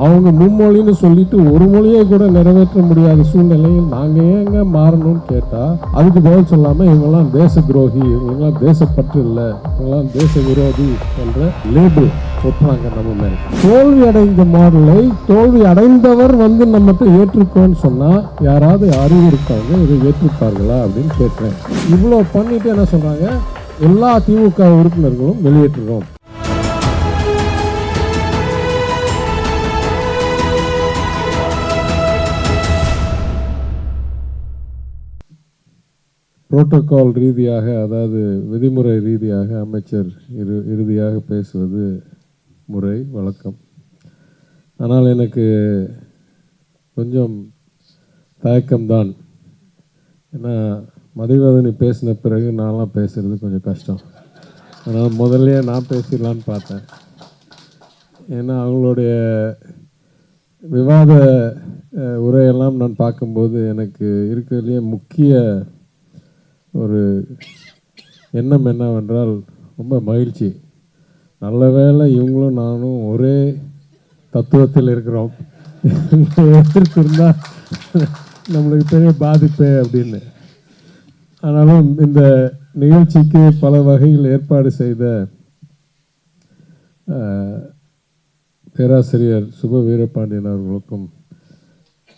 அவங்க மும்மொழின்னு சொல்லிட்டு ஒரு மொழியை கூட நிறைவேற்ற முடியாத சூழ்நிலையில் நாங்கள் ஏங்க மாறணும்னு கேட்டால் அதுக்கு பதில் சொல்லாமல் இவங்கெல்லாம் தேச துரோகி, இவங்கெல்லாம் தேசப்பற்று இல்லை, இவங்கெல்லாம் தேச விரோதி என்ற லேபிள் ஒட்டுறாங்க நம்ம மேலே. தோல்வி அடைந்த மாடலை தோல்வி அடைந்தவர் வந்து நம்மகிட்ட ஏற்றுக்கோன்னு சொன்னால் யாராவது அறிவு இருக்காங்க இதை ஏற்றுப்பார்களா அப்படின்னு கேட்குறேன். இவ்வளோ பண்ணிட்டு என்ன சொல்கிறாங்க, எல்லா திமுக உறுப்பினர்களும் வெளியேற்றுறோம். புரோட்டோகால் ரீதியாக, அதாவது விதிமுறை ரீதியாக அமைச்சர் இறுதியாக பேசுவது முறை வழக்கம். ஆனால் எனக்கு கொஞ்சம் தயக்கம்தான். ஏன்னா மதிவதனி பேசின பிறகு நான்லாம் பேசுகிறது கொஞ்சம் கஷ்டம். ஆனால் முதல்லையே நான் பேசிடலான்னு பார்த்தேன். ஏன்னா அவங்களுடைய விவாத உரையெல்லாம் நான் பார்க்கும்போது எனக்கு இருக்கிறதுலேயே முக்கிய ஒரு எண்ணம் என்னவென்றால் ரொம்ப மகிழ்ச்சி. நல்ல வேளை இவங்களும் நானும் ஒரே தத்துவத்தில் இருக்கிறோம், எதிர்த்திருந்தால் நம்மளுக்கு பெரிய பாதிப்பே அப்படின்னு. ஆனாலும் இந்த நிகழ்ச்சிக்கு பல வகையில் ஏற்பாடு செய்த பேராசிரியர் சுப வீரபாண்டியன் அவர்களுக்கும்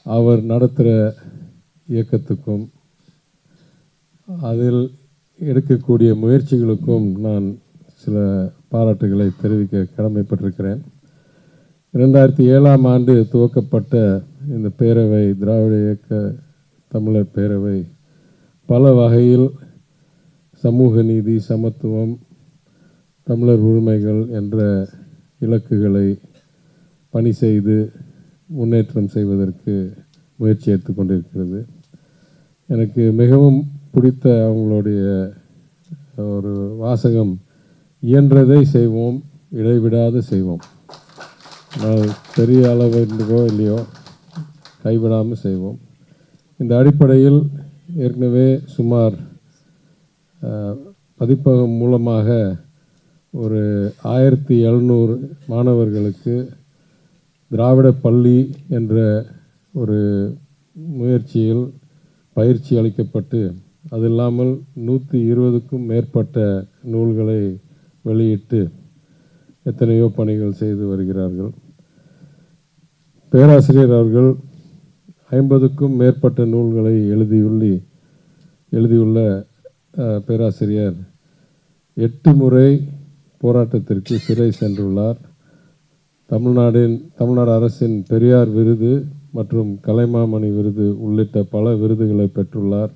அவர் நடத்துகிற இயக்கத்துக்கும் அதில் எடுக்கக்கூடிய முயற்சிகளுக்கும் நான் சில பாராட்டுகளை தெரிவிக்க கடமைப்பட்டிருக்கிறேன். 2007ஆம் ஆண்டு துவக்கப்பட்ட இந்த பேரவை, திராவிட இயக்க தமிழர் பேரவை, பல வகையில் சமூக நீதி, சமத்துவம், தமிழர் உரிமைகள் என்ற இலக்குகளை பணி செய்து முன்னேற்றம் செய்வதற்கு முயற்சி எடுத்துக்கொண்டிருக்கிறது. எனக்கு மிகவும் பிடித்த அவங்களுடைய ஒரு வாசகம், இயன்றதை செய்வோம், இடைவிடாது செய்வோம். பெரிய அளவு இருந்தோ இல்லையோ கைவிடாமல் செய்வோம். இந்த அடிப்படையில் ஏற்கனவே சுமார் பதிப்பகம் மூலமாக ஒரு 1700 மாணவர்களுக்கு திராவிட பள்ளி என்ற ஒரு முயற்சியில் பயிற்சி அளிக்கப்பட்டு, அது இல்லாமல் 120க்கும் மேற்பட்ட நூல்களை வெளியிட்டு எத்தனையோ பணிகள் செய்து வருகிறார்கள். பேராசிரியர் அவர்கள் 50க்கும் மேற்பட்ட நூல்களை எழுதியுள்ள பேராசிரியர் 8 முறை போராட்டத்திற்கு சிறை சென்றுள்ளார். தமிழ்நாடு அரசின் பெரியார் விருது மற்றும் கலைமாமணி விருது உள்ளிட்ட பல விருதுகளை பெற்றுள்ளார்.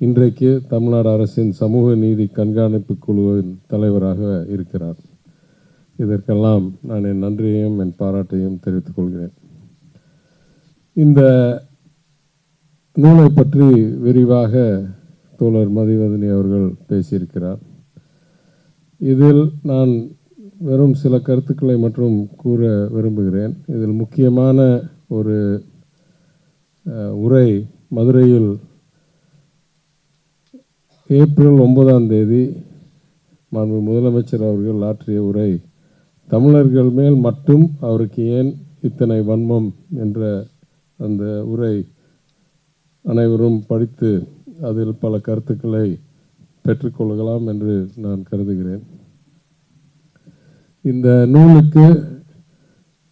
இன்றைக்கு தமிழ்நாடு அரசின் சமூக நீதி கண்காணிப்பு குழுவின் தலைவராக இருக்கிறார். இதற்கெல்லாம் நான் என் நன்றியையும் என் பாராட்டையும் தெரிவித்துக் கொள்கிறேன். இந்த நூலை பற்றி விரிவாக தோழர் மதிவதனி அவர்கள் பேசியிருக்கிறார். இதில் நான் வெறும் சில கருத்துக்களை மற்றும் கூற விரும்புகிறேன். இதில் முக்கியமான ஒரு உரை மதுரையில் ஏப்ரல் 9ஆம் தேதி மாண்பு முதலமைச்சர் அவர்கள் ஆற்றிய உரை, தமிழர்கள் மேல் மட்டும் அவருக்கு ஏன் இத்தனை வன்மம் என்ற அந்த உரை அனைவரும் படித்து அதில் பல கருத்துக்களை பெற்றுக்கொள்ளலாம் என்று நான் கருதுகிறேன். இந்த நூலுக்கு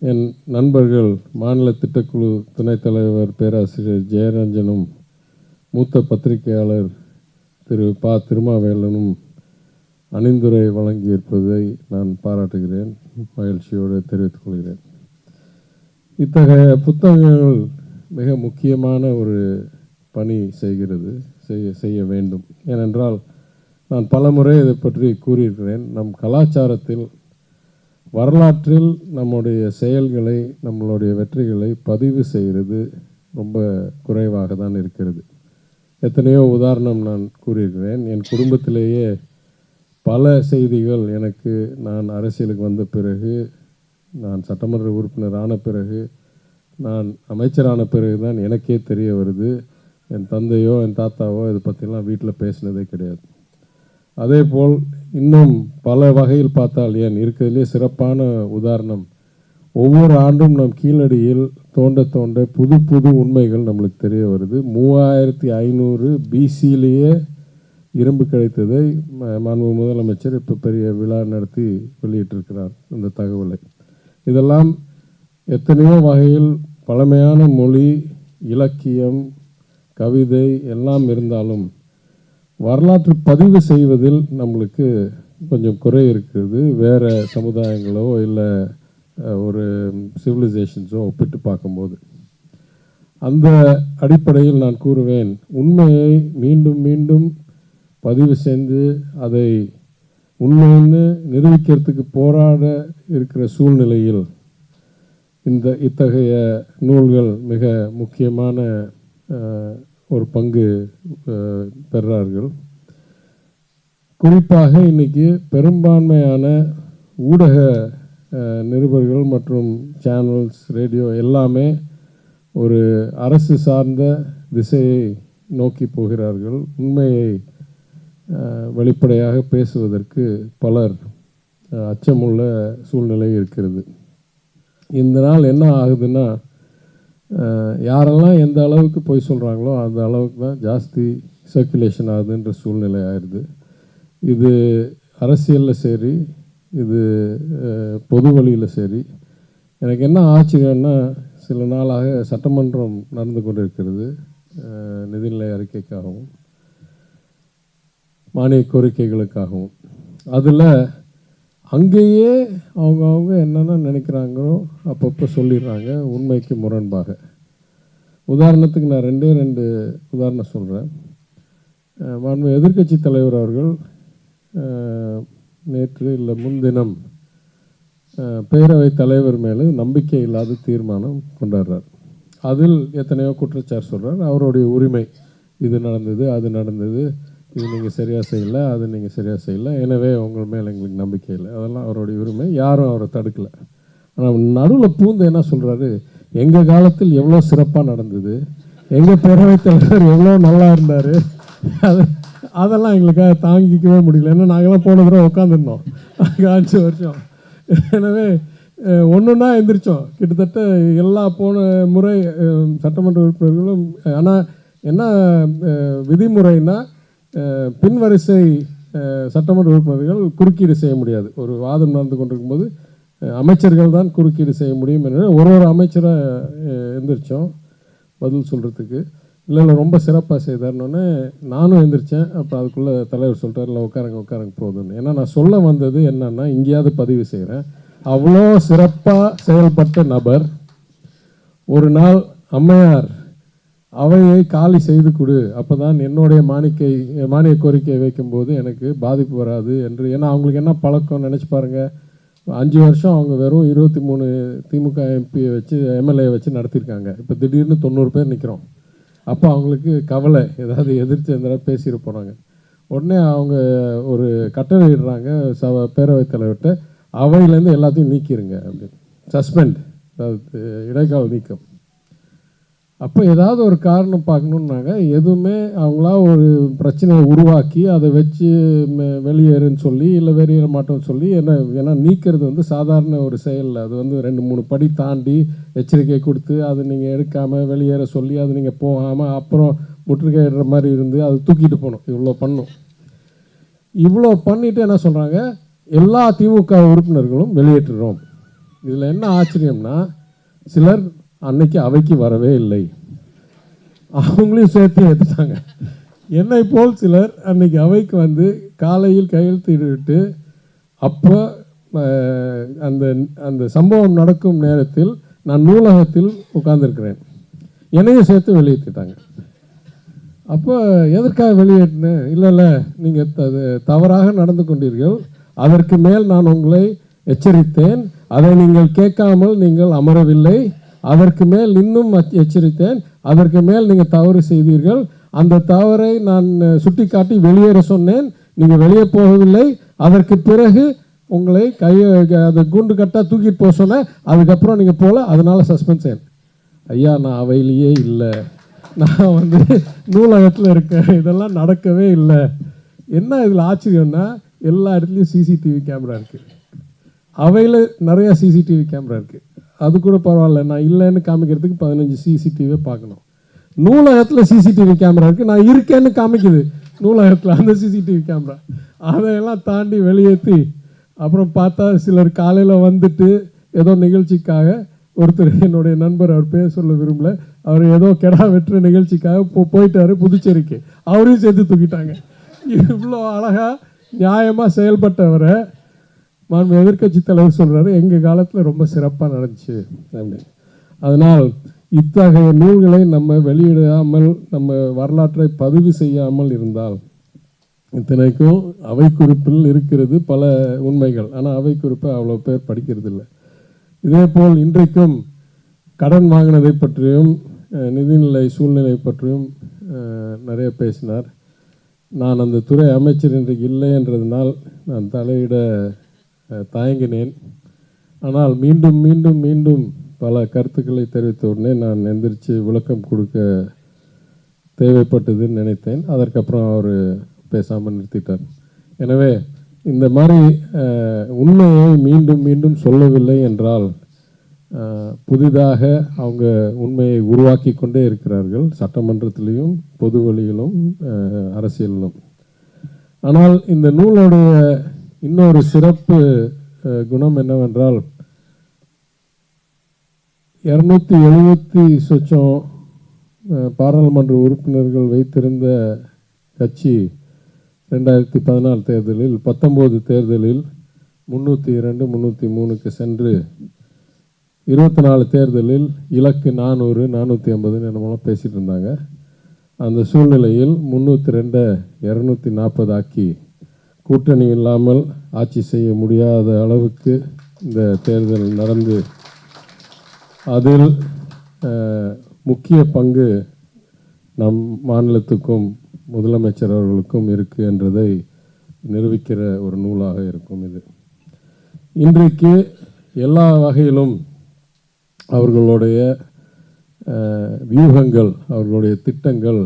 என் நண்பர்கள் மாநில திட்டக்குழு துணைத் தலைவர் பேராசிரியர் ஜெயரஞ்சனும் மூத்த பத்திரிகையாளர் திரு ப. திருமாவேலனும் அணிந்துரை வழங்கியிருப்பதை நான் பாராட்டுகிறேன், மகிழ்ச்சியோடு தெரிவித்துக் கொள்கிறேன். இத்தகைய புத்தகங்கள் மிக முக்கியமான ஒரு பணி செய்ய வேண்டும். ஏனென்றால் நான் பல முறை இதை பற்றி கூறியிருக்கிறேன். நம் கலாச்சாரத்தில், வரலாற்றில் நம்முடைய செயல்களை, நம்மளுடைய வெற்றிகளை பதிவு செய்கிறது ரொம்ப குறைவாக தான் இருக்கிறது. எத்தனையோ உதாரணம் நான் கூறியிருக்கிறேன். என் குடும்பத்திலேயே பல செய்திகள் எனக்கு, நான் அரசியலுக்கு வந்த பிறகு, நான் சட்டமன்ற உறுப்பினர் ஆன பிறகு, நான் அமைச்சரான பிறகு தான் எனக்கே தெரிய வருது. என் தந்தையோ என் தாத்தாவோ இதை பற்றிலாம் வீட்டில் பேசினதே கிடையாது. அதே போல் இன்னும் பல வகையில் பார்த்தால், ஏன் இருக்கிறதுலே சிறப்பான உதாரணம், ஒவ்வொரு ஆண்டும் நம் கீழடியில் தோண்ட தோண்ட புது புது உண்மைகள் நம்மளுக்கு தெரிய வருது. 3500 பிசியிலேயே இரும்பு கிடைத்ததை மாண்பு முதலமைச்சர் இப்போ பெரிய விழா நடத்தி வெளியிட்டிருக்கிறார் இந்த தகவலை. இதெல்லாம் எத்தனையோ வகையில் பழமையான மொழி, இலக்கியம், கவிதை எல்லாம் இருந்தாலும் வரலாற்று பதிவு செய்வதில் நம்மளுக்கு கொஞ்சம் குறை இருக்கிறது. வேறு சமுதாயங்களோ இல்லை ஒரு சிவிலைசேஷன்ஸோ ஒப்பிட்டு பார்க்கும்போது அந்த அடிப்படையில் நான் கூறுவேன், உண்மையை மீண்டும் மீண்டும் பதிவு செஞ்சு அதை உண்மைன்னு நிரூபிக்கிறதுக்கு போராட இருக்கிற சூழ்நிலையில் இத்தகைய நூல்கள் மிக முக்கியமான ஒரு பங்கு பெறார்கள். குறிப்பாக இன்றைக்கி பெரும்பான்மையான ஊடக நிருபர்கள் மற்றும் சேனல்ஸ், ரேடியோ எல்லாமே ஒரு அரசு சார்ந்த திசையை நோக்கி போகிறார்கள். உண்மையை வெளிப்படையாக பேசுவதற்கு பலர் அச்சமுள்ள சூழ்நிலை இருக்கிறது. இந்த நாள் என்ன ஆகுதுன்னா, யாரெல்லாம் எந்த அளவுக்கு போய் சொல்கிறாங்களோ அந்த அளவுக்கு தான் ஜாஸ்தி சர்க்குலேஷன் ஆகுதுன்ற சூழ்நிலை ஆயிடுது. இது அரசியலில் சரி, இது பொது வழியில் சரி. எனக்கு என்ன ஆச்சரியம்னா, சில நாளாக சட்டமன்றம் நடந்து கொண்டிருக்கிறது நிதிநிலை அறிக்கைக்காகவும் மானிய கோரிக்கைகளுக்காகவும். அதில் அங்கேயே அவங்க என்னென்ன நினைக்கிறாங்களோ அப்பப்போ சொல்லிடுறாங்க உண்மைக்கு முரண்பாக. உதாரணத்துக்கு நான் ரெண்டு உதாரணம் சொல்கிறேன். மாண்பு எதிர்க்கட்சி தலைவர் அவர்கள் நேற்று இல்லை முன்தினம் பேரவைத் தலைவர் மேலே நம்பிக்கை இல்லாத தீர்மானம் கொண்டாடுறார். அதில் எத்தனையோ குற்றச்சாட்டு சொல்கிறார். அவருடைய உரிமை, இது நடந்தது, அது நடந்தது, இது நீங்கள் சரியாக செய்யலை, அது நீங்கள் சரியாக செய்யலை, எனவே உங்கள் மேலே எங்களுக்கு நம்பிக்கை இல்லை, அதெல்லாம் அவருடைய உரிமை, யாரும் அவரை தடுக்கலை. ஆனால் நடுவில் பூந்து என்ன சொல்கிறாரு, எங்கள் காலத்தில் எவ்வளோ சிறப்பாக நடந்தது, எங்கள் பேரவைத் தலைவர் எவ்வளோ நல்லா இருந்தார், அதெல்லாம் எங்களுக்காக தாங்கிக்கவே முடியல. ஏன்னா நாங்களாம் போன தடவை உட்காந்துருந்தோம் 5 வருஷம். எனவே ஒன்றுன்னா எந்திரிச்சோம். கிட்டத்தட்ட எல்லா போன முறை சட்டமன்ற உறுப்பினர்களும். ஆனால் என்ன விதிமுறைன்னா, பின்வரிசை சட்டமன்ற உறுப்பினர்கள் குறுக்கீடு செய்ய முடியாது. ஒரு வாதம் நடந்து கொண்டிருக்கும் போது அமைச்சர்கள் தான் குறுக்கீடு செய்ய முடியும் என்று ஒரு அமைச்சராக எந்திரிச்சோம் பதில் சொல்கிறதுக்கு. இல்லை ரொம்ப சிறப்பாக செய்தார்னோடனே நானும் எழுந்திரிச்சேன். அப்போ அதுக்குள்ளே தலைவர் சொல்லிட்டார், இல்லை உட்காரங்க போதுன்னு. ஏன்னா நான் சொல்ல வந்தது என்னன்னா, இங்கேயாவது பதிவு செய்கிறேன், அவ்வளோ சிறப்பாக செயல்பட்ட நபர் ஒரு நாள் அம்மையார் அவையை காலி செய்து கொடு, அப்போ தான் என்னுடைய மானிய கோரிக்கையை வைக்கும்போது எனக்கு பாதிப்பு வராது என்று. ஏன்னா அவங்களுக்கு என்ன பழக்கம் நினச்சி பாருங்கள், 5 வருஷம் அவங்க வெறும் 23 திமுக எம்பியை வச்சு எம்எல்ஏ வச்சு நடத்தியிருக்காங்க. இப்போ திடீர்னு 90 பேர் நிற்கிறோம். அப்போ அவங்களுக்கு கவலை, ஏதாவது எதிர்த்து எந்த பேசிட்டு போகிறாங்க. உடனே அவங்க ஒரு கட்டளை இடுறாங்க பேரவைத் தலைவர்கிட்ட, அவையிலேருந்து எல்லாத்தையும் நீக்கிடுங்க அப்படின்னு. சஸ்பெண்ட், அதாவது இடைக்கால நீக்கம். அப்போ ஏதாவது ஒரு காரணம் பார்க்கணுன்னாங்க. எதுவுமே அவங்களா ஒரு பிரச்சனையை உருவாக்கி அதை வச்சு வெளியேறுன்னு சொல்லி, இல்லை வெளியேற மாட்டோம்னு சொல்லி, ஏன்னா நீக்கிறது வந்து சாதாரண ஒரு செயல். அது வந்து 2-3 படி தாண்டி எச்சரிக்கை கொடுத்து அதை நீங்கள் எடுக்காமல் வெளியேற சொல்லி, அது நீங்கள் போகாமல் அப்புறம் முற்றுகையிடுற மாதிரி இருந்து அது தூக்கிட்டு போகணும். இவ்வளோ பண்ணிவிட்டு என்ன சொல்கிறாங்க, எல்லா திமுக உறுப்பினர்களும் வெளியேற்றுறோம். இதில் என்ன ஆச்சரியம்னா, சிலர் அன்னைக்கு அவைக்கு வரவே இல்லை, அவங்களையும் சேர்த்து ஏற்றுட்டாங்க. என்னை போல் சிலர் அன்னைக்கு அவைக்கு வந்து காலையில் கையெழுத்திட்டு, அப்போ அந்த சம்பவம் நடக்கும் நேரத்தில் நான் நூலகத்தில் உட்கார்ந்துருக்கிறேன், என்னையும் சேர்த்து வெளியேற்றிட்டாங்க. அப்போ எதற்காக வெளியேற்றினேன், இல்லை நீங்கள் தவறாக நடந்து கொண்டீர்கள், அதற்கு மேல் நான் உங்களை எச்சரித்தேன், அதை நீங்கள் கேட்காமல் நீங்கள் அமரவில்லை, அதற்கு மேல் இன்னும் எச்சரித்தேன், அதற்கு மேல் நீங்கள் தவறு செய்தீர்கள், அந்த தவறை நான் சுட்டி காட்டி வெளியேற சொன்னேன், நீங்கள் வெளியே போகவில்லை, அதற்கு பிறகு உங்களை அதை குண்டு கட்டாக தூக்கிட்டு போக சொன்னேன், அதுக்கப்புறம் நீங்கள் போகல, அதனால் சஸ்பென்ஷன். ஐயா, நான் அவையிலேயே இல்லை, நான் வந்து நூலகத்தில் இருக்கேன், இதெல்லாம் நடக்கவே இல்லை. என்ன இதில் ஆச்சரியம்னா, எல்லா இடத்துலையும் சிசிடிவி கேமரா இருக்குது, அவையில் நிறையா சிசிடிவி கேமரா இருக்குது. அது கூட பரவாயில்ல, நான் இல்லைன்னு காமிக்கிறதுக்கு 15 சிசிடிவியை பார்க்கணும். நூலகத்தில் சிசிடிவி கேமரா இருக்குது, நான் இருக்கேன்னு காமிக்குது நூலகத்தில் அந்த சிசிடிவி கேமரா. அதையெல்லாம் தாண்டி வெளியேற்றி அப்புறம் பார்த்தா சிலர் காலையில் வந்துட்டு ஏதோ நிகழ்ச்சிக்காக, ஒருத்தர் என்னுடைய நண்பர், அவர் பேர் சொல்ல விரும்பல, அவர் ஏதோ கெடா வெற்ற நிகழ்ச்சிக்காக போயிட்டாரு புதுச்சேரிக்கு, அவரையும் சேர்த்து தூக்கிட்டாங்க. இவ்வளோ அழகாக நியாயமாக செயல்பட்டவரை மாண்பு எதிர்க்கட்சி தலைவர் சொல்கிறாரு எங்கள் காலத்தில் ரொம்ப சிறப்பாக நடந்துச்சு அப்படின்னு. அதனால் இத்தகைய நூல்களை நம்ம வெளியிடாமல், நம்ம வரலாற்றை பதிவு செய்யாமல் இருந்தால், இத்தனைக்கும் அவை குறிப்பில் இருக்கிறது பல உண்மைகள், ஆனால் அவை குறிப்பை அவ்வளோ பேர் படிக்கிறது இல்லை. இதேபோல் இன்றைக்கும் கடன் வாங்கினதை பற்றியும் நிதிநிலை சூழ்நிலை பற்றியும் நிறைய பேசினார். நான் அந்த துறை அமைச்சர் இன்றைக்கு இல்லை என்றதனால் நான் தலையிட தயங்கினேன். ஆனால் மீண்டும் மீண்டும் மீண்டும் பல கருத்துக்களை தெரிவித்த உடனே நான் எந்திரிச்சு விளக்கம் கொடுக்க தேவைப்பட்டதுன்னு நினைத்தேன். அதற்கப்புறம் அவர் பேசாமல் நிறுத்திட்டார். எனவே இந்த மாதிரி உண்மையை மீண்டும் மீண்டும் சொல்லவில்லை என்றால் புதிதாக அவங்க உண்மையை உருவாக்கி கொண்டே இருக்கிறார்கள், சட்டமன்றத்திலையும் பொது வழியிலும் அரசியலிலும். ஆனால் இந்த நூலுடைய இன்னொரு சிறப்பு குணம் என்னவென்றால், 270 சொச்சம் பாராளுமன்ற உறுப்பினர்கள் வைத்திருந்த கட்சி 2014 தேர்தலில் 19 தேர்தலில் 302 303க்கு சென்று 24 தேர்தலில் இலக்கு 400 450 என்னமோ பேசிட்டு இருந்தாங்க. அந்த சூழ்நிலையில் 302 240 ஆக்கி கூட்டணி இல்லாமல் ஆட்சி செய்ய முடியாத அளவுக்கு இந்த தேர்தல் நடந்து, அதில் முக்கிய பங்கு நம் மாநிலத்துக்கும் முதலமைச்சர் அவர்களுக்கும் இருக்கு என்றதை நிரூபிக்கிற ஒரு நூலாக இருக்கும் இது. இன்றைக்கு எல்லா வகையிலும் அவர்களுடைய வியூகங்கள், அவர்களுடைய திட்டங்கள்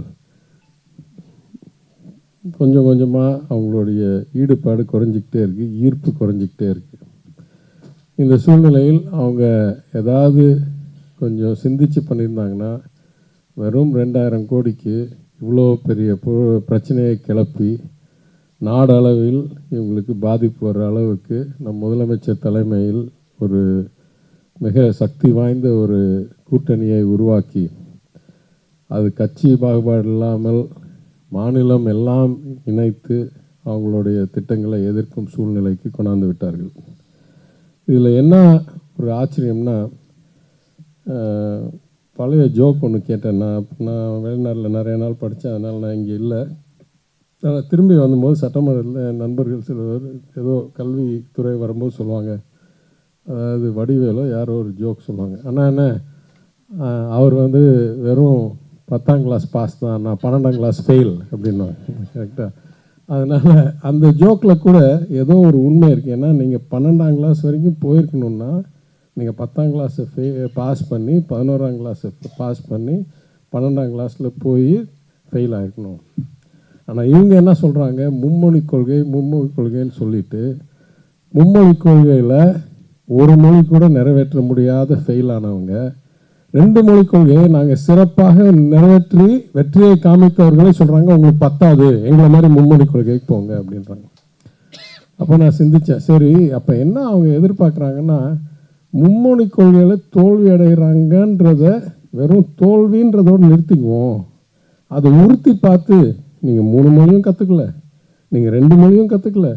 கொஞ்சம் கொஞ்சமாக அவங்களுடைய ஈடுபாடு குறைஞ்சிக்கிட்டே இருக்குது, ஈர்ப்பு குறைஞ்சிக்கிட்டே இருக்குது. இந்த சூழ்நிலையில் அவங்க ஏதாவது கொஞ்சம் சிந்திச்சு பண்ணியிருந்தாங்கன்னா, வெறும் 2000 கோடிக்கு இவ்வளோ பெரிய பிரச்சனையை கிளப்பி நாடளவில் இவங்களுக்கு பாதிப்பு வர்ற அளவுக்கு நம் முதலமைச்சர் தலைமையில் ஒரு மிக சக்தி வாய்ந்த ஒரு கூட்டணியை உருவாக்கி, அது கட்சி பாகுபாடு இல்லாமல் மாநிலம் எல்லாம் இணைத்து அவங்களுடைய திட்டங்களை எதிர்க்கும் சூழ்நிலைக்கு கொண்டாந்து விட்டார்கள். இதில் என்ன ஒரு ஆச்சரியம்னா, பழைய ஜோக் ஒன்று கேட்டேன். நான் வெளிநாட்டில் நிறைய நாள் படித்தேன், அதனால் நான் இங்கே இல்லை. நான் திரும்பி வந்தபோது சட்டமன்றத்தில் நண்பர்கள் சிலர் ஏதோ கல்வித்துறை வரும்போது சொல்லுவாங்க, அதாவது வடிவேலோ யாரோ ஒரு ஜோக் சொல்லுவாங்க, ஆனால் என்ன அவர் வெறும் 10ஆம் கிளாஸ் பாஸ் தான், நான் 12ஆம் கிளாஸ் ஃபெயில் அப்படின்வாங்க. கரெக்டாக. அதனால் அந்த ஜோக்கில் கூட ஏதோ ஒரு உண்மை இருக்குது. ஏன்னா நீங்கள் 12ஆம் கிளாஸ் வரைக்கும் போயிருக்கணுன்னா நீங்கள் 10ஆம் கிளாஸை பாஸ் பண்ணி 11ஆம் கிளாஸை பாஸ் பண்ணி 12ஆம் கிளாஸில் போய் ஃபெயில் ஆகிருக்கணும். ஆனால் இவங்க என்ன சொல்கிறாங்க, மும்மொழி கொள்கைன்னு சொல்லிட்டு, மும்மொழி கொள்கையில் ஒரு மொழி கூட நிறைவேற்ற முடியாத ஃபெயில் ஆனவங்க 2 மொழி கொள்கையை நாங்கள் சிறப்பாக நிறைவேற்றி வெற்றியை காமித்தவர்களே சொல்கிறாங்க, உங்களுக்கு பத்தாது, எங்களை மாதிரி மும்மொழி கொள்கைக்கு போங்க அப்படின்றாங்க. அப்போ நான் சிந்தித்தேன், சரி அப்போ என்ன அவங்க எதிர்பார்க்குறாங்கன்னா, மும்மொழி கொள்கையில் தோல்வி அடைகிறாங்கன்றத வெறும் தோல்வின்றதோடு நிறுத்திக்குவோம், அதை உறுத்தி பார்த்து நீங்கள் 3 மொழியும் கற்றுக்கல, நீங்கள் 2 மொழியும் கற்றுக்கல,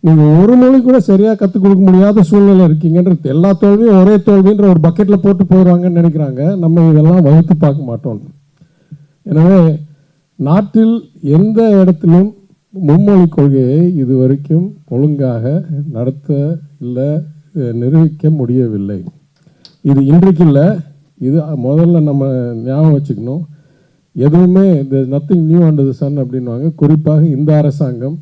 நீங்கள் ஒரு மொழி கூட சரியாக கற்றுக் கொடுக்க முடியாத சூழ்நிலை இருக்கீங்கன்றது, எல்லா தோல்வியும் ஒரே தோல்வின்ற ஒரு பக்கெட்டில் போட்டு போயிடுவாங்கன்னு நினைக்கிறாங்க. நம்ம இதெல்லாம் வகுத்து பார்க்க மாட்டோம். எனவே நாட்டில் எந்த இடத்திலும் மும்மொழி கொள்கையை இதுவரைக்கும் ஒழுங்காக நடத்த இல்லை, நிரூபிக்க முடியவில்லை. இது இன்றைக்கு இல்லை, இது முதல்ல நம்ம ஞாபகம் வச்சுக்கணும். எதுவுமே இந்த nothing new under the sun அப்படின்வாங்க. குறிப்பாக இந்த அரசாங்கம்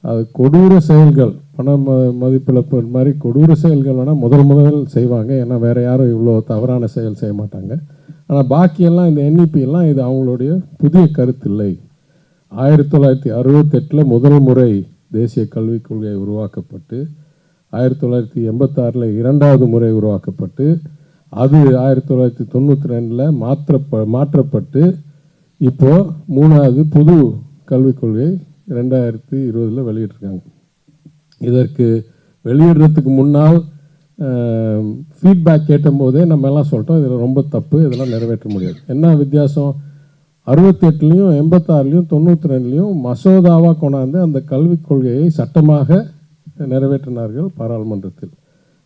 அது கொடூர செயல்கள், பண மதிப்பிழப்பு மாதிரி கொடூர செயல்கள் வேணால் முதல் செய்வாங்க, ஏன்னா வேறு யாரும் இவ்வளோ தவறான செயல் செய்ய மாட்டாங்க. ஆனால் பாக்கியெல்லாம் இந்த என்இபியெல்லாம் இது அவங்களுடைய புதிய கருத்து இல்லை. 1968 முதல் முறை தேசிய கல்விக் கொள்கை உருவாக்கப்பட்டு, 1986 2வது முறை உருவாக்கப்பட்டு, அது 1992 மாற்றப்பட்டு இப்போது 3வது புது கல்விக் கொள்கை 2020 வெளியிட்டிருக்காங்க. இதற்கு வெளியிடுறதுக்கு முன்னால் ஃபீட்பேக் கேட்டபோதே நம்ம எல்லாம் சொல்லிட்டோம், இதில் ரொம்ப தப்பு, இதெல்லாம் நிறைவேற்ற முடியாது. என்ன வித்தியாசம்? 68லையும் 86லையும் 92லையும் மசோதாவாக கொண்டாந்து அந்த கல்விக் கொள்கையை சட்டமாக நிறைவேற்றினார்கள் பாராளுமன்றத்தில்.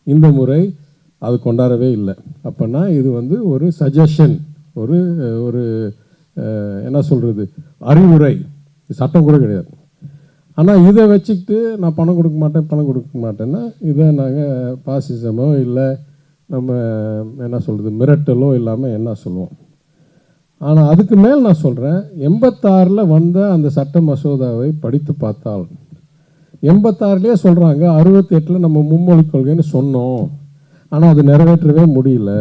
இந்த முறை அது கொண்டாடவே இல்லை. அப்போனா இது வந்து ஒரு சஜஷன், ஒரு ஒரு என்ன சொல்கிறது, அறிவுரை, சட்டம் கூட கிடையாது. ஆனால் இதை வச்சுக்கிட்டு நான் பணம் கொடுக்க மாட்டேன்னா இதை நாங்கள் பாசிசமோ இல்லை நம்ம என்ன சொல்கிறது மிரட்டலோ இல்லாமல் என்ன சொல்லுவோம். ஆனால் அதுக்கு மேல் நான் சொல்கிறேன், 86ல் வந்த அந்த சட்ட மசோதாவை படித்து பார்த்தால் 86லேயே சொல்கிறாங்க 68ல் நம்ம மும்மொழி கொள்கைன்னு சொன்னோம், ஆனால் அது நிறைவேற்றவே முடியல.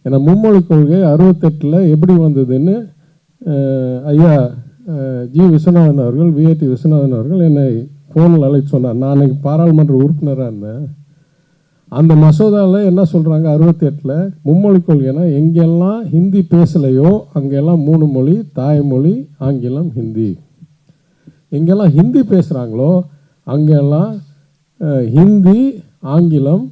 ஏன்னா மும்மொழி கொள்கை 68ல் எப்படி வந்ததுன்னு ஐயா ஜி விஸ்வநாதன் அவர்கள், விஐடி விஸ்வநாதன் அவர்கள் என்னை ஃபோனில் அழைத்து சொன்னார். நான் அன்றைக்கி பாராளுமன்ற உறுப்பினராக இருந்தேன். அந்த மசோதாவில் என்ன சொல்கிறாங்க, 68ல் மும்மொழி கொள்கைனா எங்கெல்லாம் ஹிந்தி பேசலையோ அங்கெல்லாம் 3 மொழி, தாய்மொழி, ஆங்கிலம், ஹிந்தி. எங்கெல்லாம் ஹிந்தி பேசுகிறாங்களோ அங்கெல்லாம் ஹிந்தி, ஆங்கிலம்,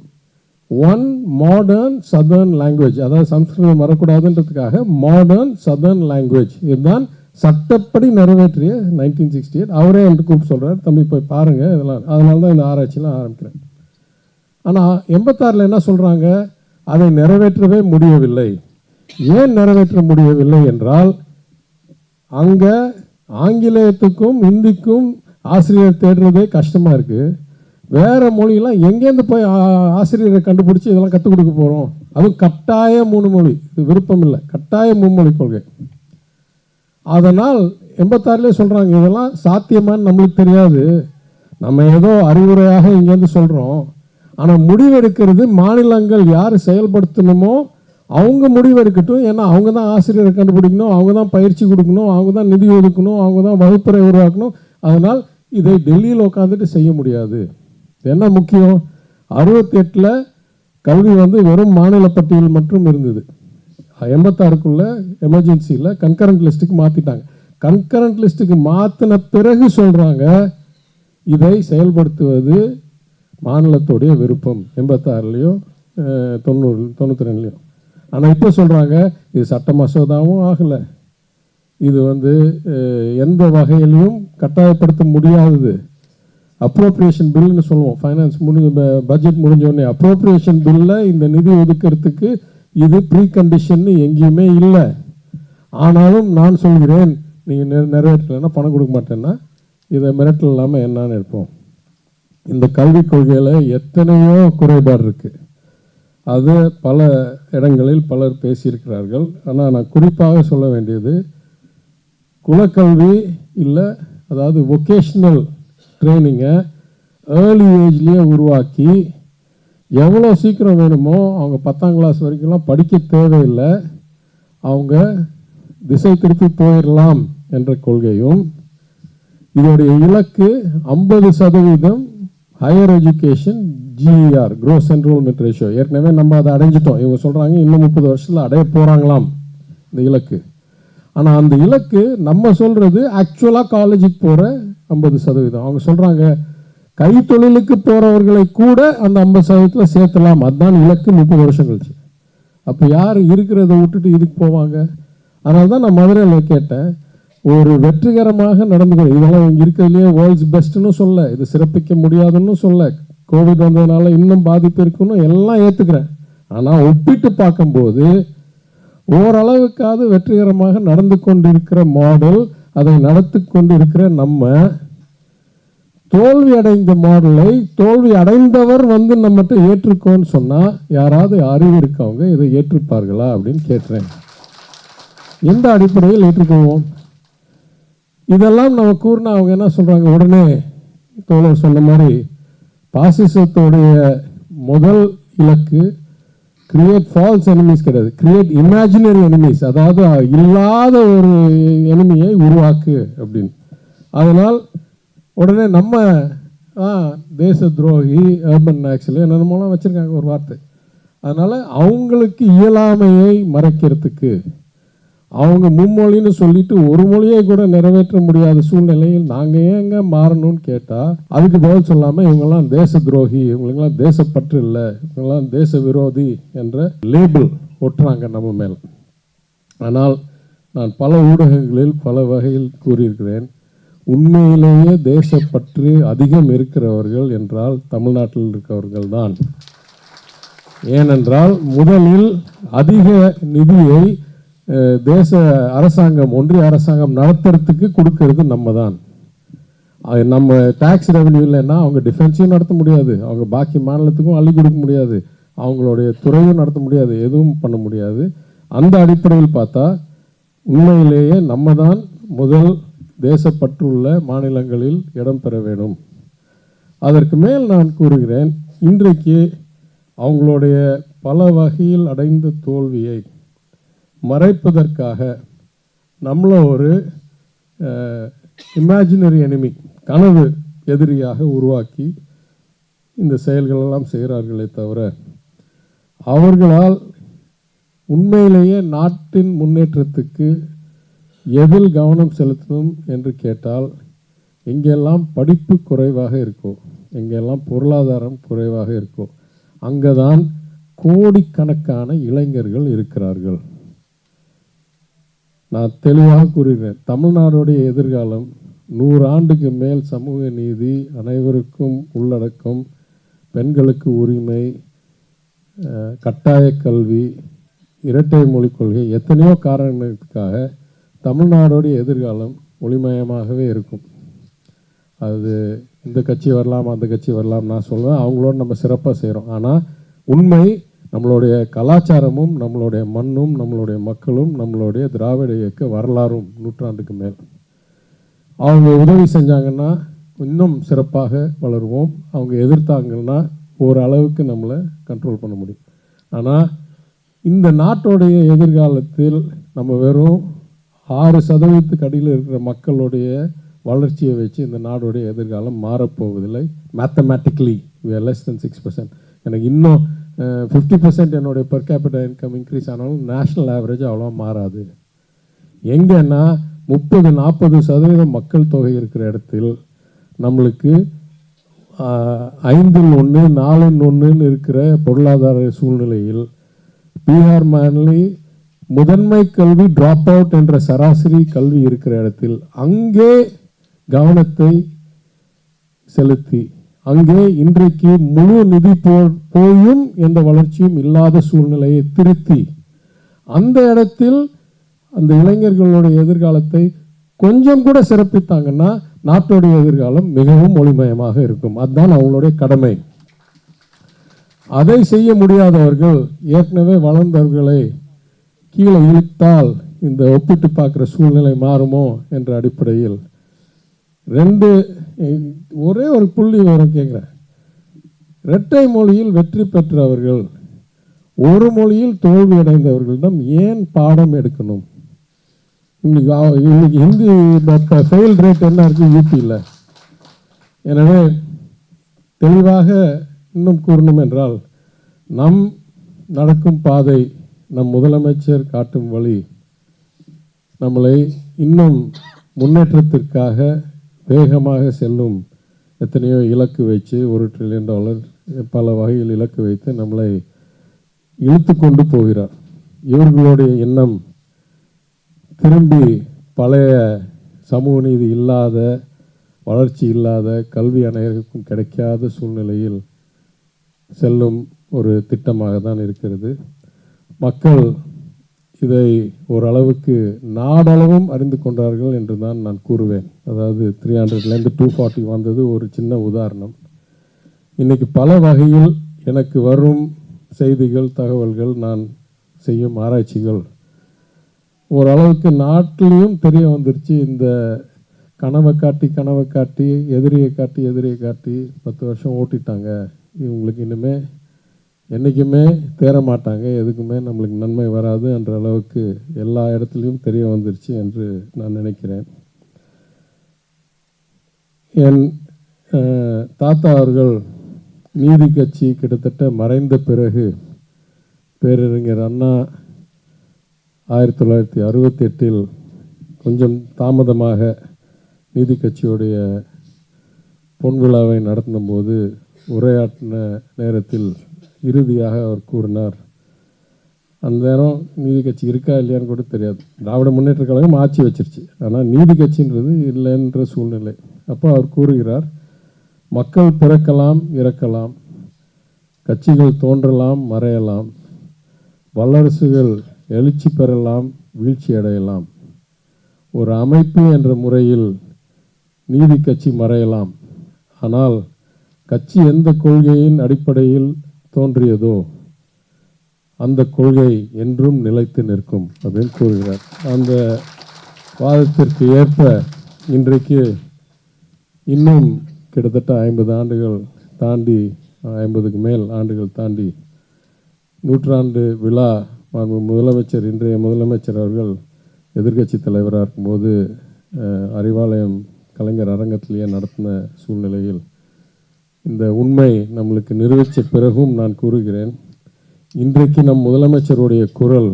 1 மாடர்ன் சதர்ன் லாங்குவேஜ், அதாவது சம்ஸ்கிருதம் வரக்கூடாதுன்றதுக்காக மாடர்ன் சதர்ன் லாங்குவேஜ். இதுதான் சட்டப்படி நிறைவேற்றிய 1968. அவரே என்று கூப்பிட்டு சொல்கிறார், தம்பி போய் பாருங்கள் இதெல்லாம். அதனால தான் இந்த ஆராய்ச்சிலாம் ஆரம்பிக்கிறேன். ஆனால் 86ல் என்ன சொல்கிறாங்க, அதை நிறைவேற்றவே முடியவில்லை. ஏன் நிறைவேற்ற முடியவில்லை என்றால், அங்கே ஆங்கிலேயத்துக்கும் இந்திக்கும் ஆசிரியர் தேடுறதே கஷ்டமாக இருக்குது. வேறு மொழியெல்லாம் எங்கேருந்து போய் ஆசிரியரை கண்டுபிடிச்சி இதெல்லாம் கற்றுக் கொடுக்க போகிறோம்? அதுவும் கட்டாய 3 மொழி, இது விருப்பம் இல்லை, கட்டாய மும்மொழி கொள்கை. அதனால் 86லேயே சொல்கிறாங்க இதெல்லாம் சாத்தியமானு நம்மளுக்கு தெரியாது, நம்ம ஏதோ அறிவுரையாக இங்கேருந்து சொல்கிறோம். ஆனால் முடிவெடுக்கிறது மாநிலங்கள் யார் செயல்படுத்தணுமோ அவங்க முடிவெடுக்கட்டும். ஏன்னா அவங்க தான் ஆசிரியரை கண்டுபிடிக்கணும், அவங்க தான் பயிற்சி கொடுக்கணும், அவங்க தான் நிதி ஒதுக்கணும், அவங்க தான் வகுப்பறை உருவாக்கணும். அதனால் இதை டெல்லியில் உட்காந்துட்டு செய்ய முடியாது. என்ன முக்கியம், 68ல் கல்வி வந்து வெறும் மாநில பட்டியல் மட்டும் இருந்தது. 86க்குள்ள எமர்ஜென்சியில் கன்கரண்ட் லிஸ்ட்டுக்கு மாற்றிட்டாங்க. கன்கரண்ட் லிஸ்ட்டுக்கு மாற்றின பிறகு சொல்கிறாங்க இதை செயல்படுத்துவது மாநிலத்துடைய விருப்பம். 86லையும் 92லையும். ஆனால் இப்போ சொல்கிறாங்க இது சட்ட மசோதாவும் ஆகலை, இது வந்து எந்த வகையிலையும் கட்டாயப்படுத்த முடியாதது. அப்ரோப்ரியேஷன் பில்லுன்னு சொல்லுவோம், ஃபைனான்ஸ் பட்ஜெட் முடிஞ்சோடனே அப்ரோப்ரியேஷன் பில்லில் இந்த நிதி ஒதுக்கிறதுக்கு இது ப்ரீ கண்டிஷன் எங்கேயுமே இல்லை. ஆனாலும் நான் சொல்கிறேன், நீங்கள் நிறைவேற்றலைன்னா பணம் கொடுக்க மாட்டேன்னா இதை மிரட்டல் இல்லாமல் என்னான்னு இருப்போம். இந்த கல்விக் கொள்கையில் எத்தனையோ குறைபாடு இருக்குது, அது பல இடங்களில் பலர் பேசியிருக்கிறார்கள். ஆனால் நான் குறிப்பாக சொல்ல வேண்டியது, குலக்கல்வி இல்லை, அதாவது வொகேஷ்னல் ட்ரைனிங்கை ஏர்லி ஏஜ்லேயே உருவாக்கி எவ்வளோ சீக்கிரம் வேணுமோ அவங்க 10ஆம் கிளாஸ் வரைக்கும்லாம் படிக்க தேவையில்லை, அவங்க திசை திருப்பி போயிடலாம் என்ற கொள்கையும், இதோடைய இலக்கு 50% higher education GER gross enrolment ratio. ஏற்கனவே நம்ம அதை அடைஞ்சிட்டோம். இவங்க சொல்கிறாங்க இன்னும் 30 வருஷத்தில் அடைய போகிறாங்களாம் இந்த இலக்கு. ஆனால் அந்த இலக்கு நம்ம சொல்கிறது ஆக்சுவலாக காலேஜுக்கு போகிற 50%. அவங்க சொல்கிறாங்க கைத்தொழிலுக்கு போகிறவர்களை கூட அந்த 50%த்தில் சேர்த்தலாம், அதுதான் இலக்கு 30 வருஷம் கழிச்சு. அப்போ யார் இருக்கிறத விட்டுட்டு இதுக்கு போவாங்க? அதனால தான் நான் மதுரையில் கேட்டேன், ஒரு வெற்றிகரமாக நடந்துக்கணும். இதெல்லாம் இங்கே இருக்கிறதுலையே வேர்ல்ட்ஸ் பெஸ்ட்டுன்னு சொல்ல, இது சிறப்பிக்க முடியாதுன்னு சொல்ல, கோவிட் வந்ததுனால இன்னும் பாதிப்பு இருக்குன்னு எல்லாம் ஏற்றுக்கிறேன். ஆனால் ஒப்பிட்டு பார்க்கும்போது ஓரளவுக்காவது வெற்றிகரமாக நடந்து கொண்டிருக்கிற மாடல், அதை நடத்தி கொண்டு இருக்கிற நம்ம தோல்வி அடைந்த மாடலை தோல்வி அடைந்தவர் வந்து நம்மகிட்ட ஏற்றுக்கோன்னு சொன்னால் யாராவது அறிவு இருக்கவங்க இதை ஏற்றுப்பார்களா அப்படின்னு கேட்குறேன். எந்த அடிப்படையில் ஏற்றுக்குவோம்? இதெல்லாம் நம்ம கூறினா அவங்க என்ன சொல்கிறாங்க, உடனே தோழர் சொன்ன மாதிரி பாசிசத்தோடைய முதல் இலக்கு கிரியேட் ஃபால்ஸ் எனிமீஸ் கிடையாது, கிரியேட் இமேஜினரி எனிமீஸ், அதாவது இல்லாத ஒரு எனிமியை உருவாக்கு அப்படின்னு. அதனால் உடனே நம்ம தேச துரோகி, அர்பன் நாக்ஸில் என்னென்னமோலாம் வச்சுருக்காங்க ஒரு வார்த்தை. அதனால் அவங்களுக்கு இயலாமையை மறைக்கிறதுக்கு அவங்க மும்மொழின்னு சொல்லிட்டு ஒரு மொழியை கூட நிறைவேற்ற முடியாத சூழ்நிலையில் நாங்கள் ஏங்க மாறணும்னு கேட்டால் அதுக்கு பதில் சொல்லாமல் இவங்கெல்லாம் தேச துரோகி, இவங்களுக்கெல்லாம் தேசப்பற்று இல்லை, இவங்கெல்லாம் தேச விரோதி என்ற லேபிள் ஒட்டுறாங்க நம்ம மேல். ஆனால் நான் பல ஊடகங்களில் பல வகையில் கூறியிருக்கிறேன், உண்மையிலேயே தேசப்பற்று அதிகம் இருக்கிறவர்கள் என்றால் தமிழ்நாட்டில் இருக்கிறவர்கள் தான். ஏனென்றால் முதலில் அதிக நிதியை தேச அரசாங்கம், ஒன்றிய அரசாங்கம் நடத்துறதுக்கு கொடுக்கறது நம்ம தான். நம்ம டேக்ஸ் ரெவன்யூ இல்லைன்னா அவங்க டிஃபென்ஸையும் நடத்த முடியாது, அவங்க பாக்கி மாநிலத்துக்கும் அள்ளி கொடுக்க முடியாது, அவங்களுடைய துறையும் நடத்த முடியாது, எதுவும் பண்ண முடியாது. அந்த அடிப்படையில் பார்த்தா உண்மையிலேயே நம்ம தான் முதல் தேசப்பற்றுள்ள மாநிலங்களில் இடம் பெற வேண்டும். அதற்கு மேல் நான் கூறுகிறேன், இன்றைக்கு அவங்களுடைய பல வகையில் அடைந்த தோல்வியை மறைப்பதற்காக நம்மள ஒரு இமேஜினரி எனிமி, கனவு எதிரியாக உருவாக்கி இந்த செயல்களெல்லாம் செய்கிறார்களே தவிர அவர்களால் உண்மையிலேயே நாட்டின் முன்னேற்றத்துக்கு எதில் கவனம் செலுத்தணும் என்று கேட்டால், எங்கெல்லாம் படிப்பு குறைவாக இருக்கோ, எங்கெல்லாம் பொருளாதாரம் குறைவாக இருக்கோ, அங்கே தான் கோடிக்கணக்கான இளைஞர்கள் இருக்கிறார்கள். நான் தெளிவாக கூறுகிறேன், தமிழ்நாடுடைய எதிர்காலம் 100 ஆண்டுக்கு மேல் சமூக நீதி, அனைவருக்கும் உள்ளடக்கம், பெண்களுக்கு உரிமை, கட்டாய கல்வி, இரட்டை மொழிக் கொள்கை, எத்தனையோ காரணங்களுக்காக தமிழ்நாடுடைய எதிர்காலம் ஒளிமயமாகவே இருக்கும். அது இந்த கட்சி வரலாம், அந்த கட்சி வரலாம் நான் சொல்லுவேன், அவங்களோட நம்ம சிறப்பாக செய்கிறோம். ஆனால் உண்மை நம்மளுடைய கலாச்சாரமும், நம்மளுடைய மண்ணும், நம்மளுடைய மக்களும், நம்மளுடைய திராவிட இயக்க வரலாறும் நூற்றாண்டுக்கு மேல் அவங்க உதவி செஞ்சாங்கன்னா இன்னும் சிறப்பாக வளருவோம். அவங்க எதிர்த்தாங்கன்னா ஓரளவுக்கு நம்மளை கண்ட்ரோல் பண்ண முடியும். ஆனால் இந்த நாட்டோடைய எதிர்காலத்தில் நம்ம வெறும் 6% அடியில் இருக்கிற மக்களுடைய வளர்ச்சியை வச்சு இந்த நாடுடைய எதிர்காலம் மாறப்போவதில்லை. Mathematically we are less than 6%. எனக்கு இன்னும் 50% என்னுடைய per capita income இன்க்ரீஸ் ஆனாலும் நேஷ்னல் ஆவரேஜ் அவ்வளோ மாறாது. எங்கன்னா 30-40% மக்கள் தொகை இருக்கிற இடத்தில் நம்மளுக்கு 5-1, 4-1 இருக்கிற பொருளாதார சூழ்நிலையில் பீகார் மாநில முதன்மை கல்வி டிராப் அவுட் என்ற சராசரி கல்வி இருக்கிற இடத்தில் அங்கே கவனத்தை செலுத்தி, அங்கே இன்றைக்கு முழு நிதி போயும் எந்த வளர்ச்சியும் இல்லாத சூழ்நிலையை திருத்தி, அந்த இடத்தில் அந்த இளைஞர்களுடைய எதிர்காலத்தை கொஞ்சம் கூட சிறப்பித்தாங்கன்னா நாட்டுடைய எதிர்காலம் மிகவும் ஒளிமயமாக இருக்கும். அதுதான் அவங்களுடைய கடமை. அதை செய்ய முடியாதவர்கள், ஏற்கனவே வளர்ந்தவர்களை கீழே இழுத்தால் இந்த ஒப்பிட்டு பார்க்குற சூழ்நிலை மாறுமோ என்ற அடிப்படையில் ஒரே ஒரு புள்ளி வரும் கேட்குறேன். இரட்டை மொழியில் வெற்றி பெற்றவர்கள் ஒரு மொழியில் தோல்வி அடைந்தவர்களிடம் ஏன் பாடம் எடுக்கணும்? இன்னைக்கு ஹிந்தி ஃபெயில் ரேட் என்ன இருக்குது யூபியில். எனவே தெளிவாக இன்னும் கூறணும் என்றால், நம் நடக்கும் பாதை, நம் முதலமைச்சர் காட்டும் வழி நம்மளை இன்னும் முன்னேற்றத்திற்காக வேகமாக செல்லும். எத்தனையோ இலக்கு வச்சு $1 trillion பல வகையில் இலக்கு வைத்து நம்மளை இழுத்து கொண்டு போகிறார். இவர்களுடைய எண்ணம் திரும்பி பழைய சமூக நீதி இல்லாத, வளர்ச்சி இல்லாத, கல்வி அனைவருக்கும் கிடைக்காத சூழ்நிலையில் செல்லும் ஒரு திட்டமாக தான் இருக்கிறது. மக்கள் இதை ஓரளவுக்கு நாடளவும் அறிந்து கொண்டார்கள் என்று தான் நான் கூறுவேன். அதாவது 300லேருந்து 240 வந்தது ஒரு சின்ன உதாரணம். இன்றைக்கி பல வகையில் எனக்கு வரும் செய்திகள், தகவல்கள், நான் செய்யும் ஆராய்ச்சிகள் ஓரளவுக்கு நாட்டிலையும் தெரிய வந்துருச்சு. இந்த கனவை காட்டி எதிரியை காட்டி 10 வருஷம் ஓட்டிட்டாங்க, இவங்களுக்கு இனிமே என்றைக்குமே தேர மாட்டாங்க, எதுக்குமே நம்மளுக்கு நன்மை வராது என்ற அளவுக்கு எல்லா இடத்துலையும் தெரிய வந்துருச்சு என்று நான் நினைக்கிறேன். என் தாத்தா அவர்கள் நீதி கட்சி கிட்டத்தட்ட மறைந்த பிறகு பேரறிஞர் அண்ணா 1968 கொஞ்சம் தாமதமாக நீதி கட்சியுடைய பொன்விழாவை நடத்தும்போது உரையாற்றின நேரத்தில் இறுதியாக அவர் கூறினார், அந்த நேரம் நீதி கட்சி இருக்கா இல்லையான்னு கூட தெரியாது, திராவிட முன்னேற்ற கழகம் ஆட்சி வச்சிருச்சு, ஆனால் நீதி கட்சின்றது இல்லைன்ற சூழ்நிலை. அப்போ அவர் கூறுகிறார், மக்கள் பிறக்கலாம் இறக்கலாம், கட்சிகள் தோன்றலாம் மறையலாம், வல்லரசுகள் எழுச்சி பெறலாம் வீழ்ச்சி அடையலாம், ஒரு அமைப்பு என்ற முறையில் நீதி கட்சி மறையலாம், ஆனால் கட்சி எந்த கொள்கையின் அடிப்படையில் தோன்றியதோ அந்த கொள்கை என்றும் நிலைத்து நிற்கும் அப்படின்னு கூறுகிறார். அந்த வாதத்திற்கு ஏற்ப இன்றைக்கு இன்னும் கிட்டத்தட்ட 50 ஆண்டுகள் தாண்டி, 50க்கு மேல் ஆண்டுகள் தாண்டி நூற்றாண்டு விழா முதலமைச்சர், இன்றைய முதலமைச்சர் அவர்கள் எதிர்க்கட்சி தலைவராக இருக்கும்போது அறிவாலயம் கலைஞர் அரங்கத்திலேயே நடத்தின சூழ்நிலையில் இந்த உண்மை நம்மளுக்கு நிரூபித்த பிறகும் நான் கூறுகிறேன், இன்றைக்கு நம் முதலமைச்சருடைய குரல்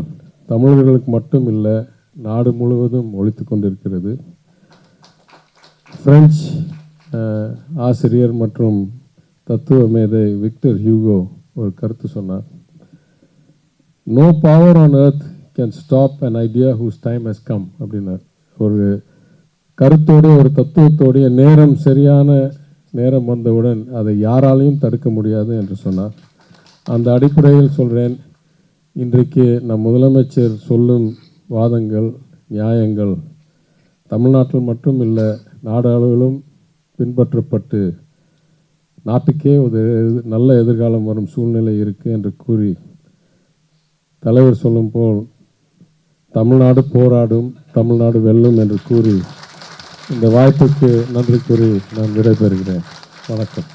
தமிழர்களுக்கு மட்டும் இல்லை, நாடு முழுவதும் ஒலித்து கொண்டிருக்கிறது. பிரெஞ்சு ஆசிரியர் மற்றும் தத்துவ மேதை விக்டர் ஹியூகோ ஒரு கருத்து சொன்னார், "No power on earth can stop an idea whose time has come" அப்படின்னார். ஒரு கருத்தோடைய ஒரு தத்துவத்தோடைய நேரம், சரியான நேரம் வந்தவுடன் அதை யாராலையும் தடுக்க முடியாது என்று சொன்னார். அந்த அடிப்படையில் சொல்கிறேன், இன்றைக்கு நம் முதலமைச்சர் சொல்லும் வாதங்கள், நியாயங்கள் தமிழ்நாட்டில் மட்டும் இல்லை, நாடு அளவிலும் பின்பற்றப்பட்டு நாட்டுக்கே ஒரு நல்ல எதிர்காலம் வரும் சூழ்நிலை இருக்குது என்று கூறி, தலைவர் சொல்லும் போல் தமிழ்நாடு போராடும், தமிழ்நாடு வெல்லும் என்று கூறி இந்த வாய்ப்புக்கு நன்றி கூறி நான் விடைபெறுகிறேன். வணக்கம்.